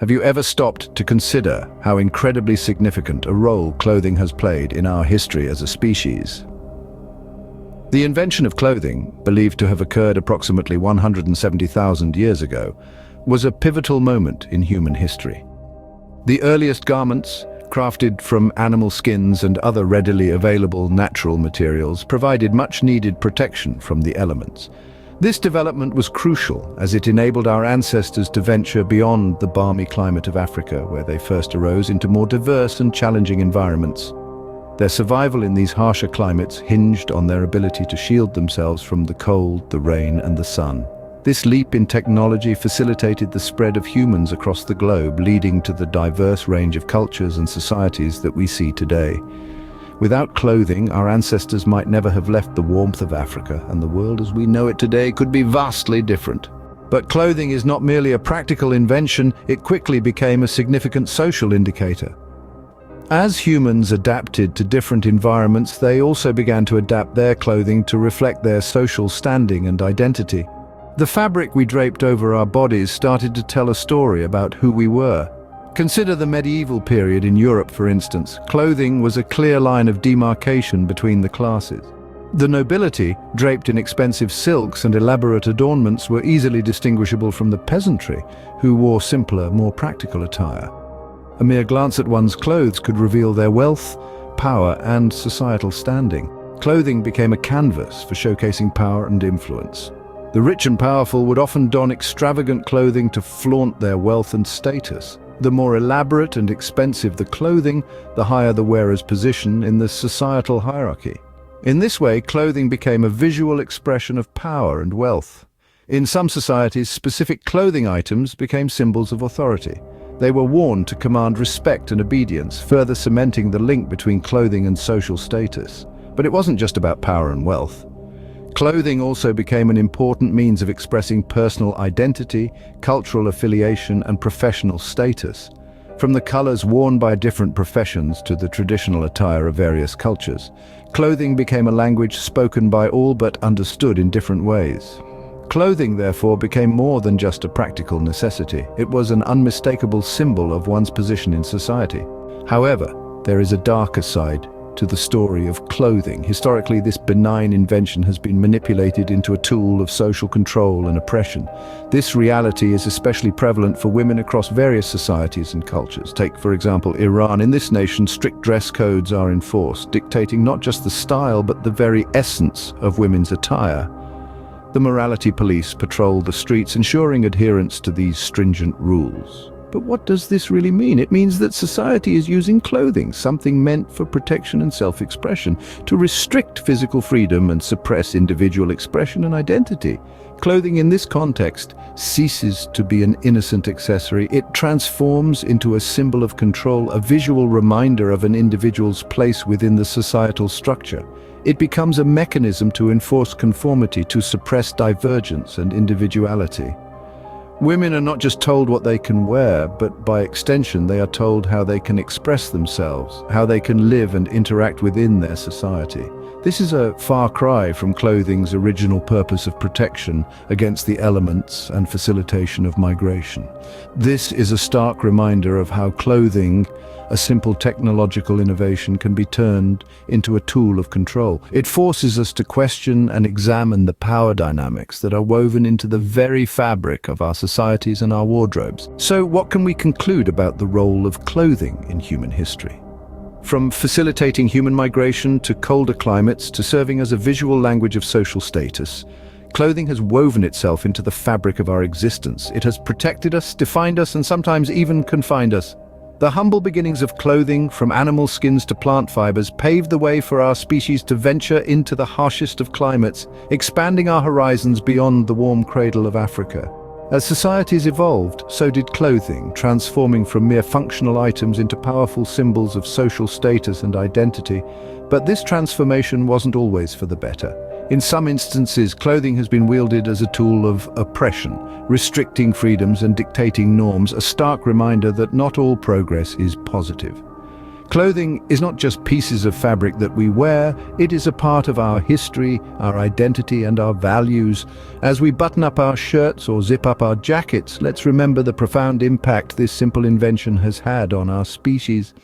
Have you ever stopped to consider how incredibly significant a role clothing has played in our history as a species? The invention of clothing, believed to have occurred approximately 170,000 years ago, was a pivotal moment in human history. The earliest garments, crafted from animal skins and other readily available natural materials, provided much-needed protection from the elements. This development was crucial as it enabled our ancestors to venture beyond the balmy climate of Africa, where they first arose, into more diverse and challenging environments. Their survival in these harsher climates hinged on their ability to shield themselves from the cold, the rain, and the sun. This leap in technology facilitated the spread of humans across the globe, leading to the diverse range of cultures and societies that we see today. Without clothing, our ancestors might never have left the warmth of Africa, and the world as we know it today could be vastly different. But clothing is not merely a practical invention, it quickly became a significant social indicator. As humans adapted to different environments, they also began to adapt their clothing to reflect their social standing and identity. The fabric we draped over our bodies started to tell a story about who we were. Consider the medieval period in Europe, for instance. Clothing was a clear line of demarcation between the classes. The nobility, draped in expensive silks and elaborate adornments, were easily distinguishable from the peasantry, who wore simpler, more practical attire. A mere glance at one's clothes could reveal their wealth, power, and societal standing. Clothing became a canvas for showcasing power and influence. The rich and powerful would often don extravagant clothing to flaunt their wealth and status. The more elaborate and expensive the clothing, the higher the wearer's position in the societal hierarchy. In this way, clothing became a visual expression of power and wealth. In some societies, specific clothing items became symbols of authority. They were worn to command respect and obedience, further cementing the link between clothing and social status. But it wasn't just about power and wealth. Clothing also became an important means of expressing personal identity, cultural affiliation, and professional status. From the colors worn by different professions to the traditional attire of various cultures, clothing became a language spoken by all but understood in different ways. Clothing, therefore, became more than just a practical necessity. It was an unmistakable symbol of one's position in society. However, there is a darker side to the story of clothing. Historically, this benign invention has been manipulated into a tool of social control and oppression. This reality is especially prevalent for women across various societies and cultures. Take, for example, Iran. In this nation, strict dress codes are enforced, dictating not just the style but the very essence of women's attire. The morality police patrol the streets, ensuring adherence to these stringent rules. But what does this really mean? It means that society is using clothing, something meant for protection and self-expression, to restrict physical freedom and suppress individual expression and identity. Clothing in this context ceases to be an innocent accessory. It transforms into a symbol of control, a visual reminder of an individual's place within the societal structure. It becomes a mechanism to enforce conformity, to suppress divergence and individuality. Women are not just told what they can wear, but by extension they are told how they can express themselves, how they can live and interact within their society. This is a far cry from clothing's original purpose of protection against the elements and facilitation of migration. This is a stark reminder of how clothing, a simple technological innovation, can be turned into a tool of control. It forces us to question and examine the power dynamics that are woven into the very fabric of our societies and our wardrobes. So, what can we conclude about the role of clothing in human history? From facilitating human migration to colder climates to serving as a visual language of social status, clothing has woven itself into the fabric of our existence. It has protected us, defined us, and sometimes even confined us. The humble beginnings of clothing, from animal skins to plant fibers, paved the way for our species to venture into the harshest of climates, expanding our horizons beyond the warm cradle of Africa. As societies evolved, so did clothing, transforming from mere functional items into powerful symbols of social status and identity. But this transformation wasn't always for the better. In some instances, clothing has been wielded as a tool of oppression, restricting freedoms and dictating norms, a stark reminder that not all progress is positive. Clothing is not just pieces of fabric that we wear, it is a part of our history, our identity, and our values. As we button up our shirts or zip up our jackets, let's remember the profound impact this simple invention has had on our species.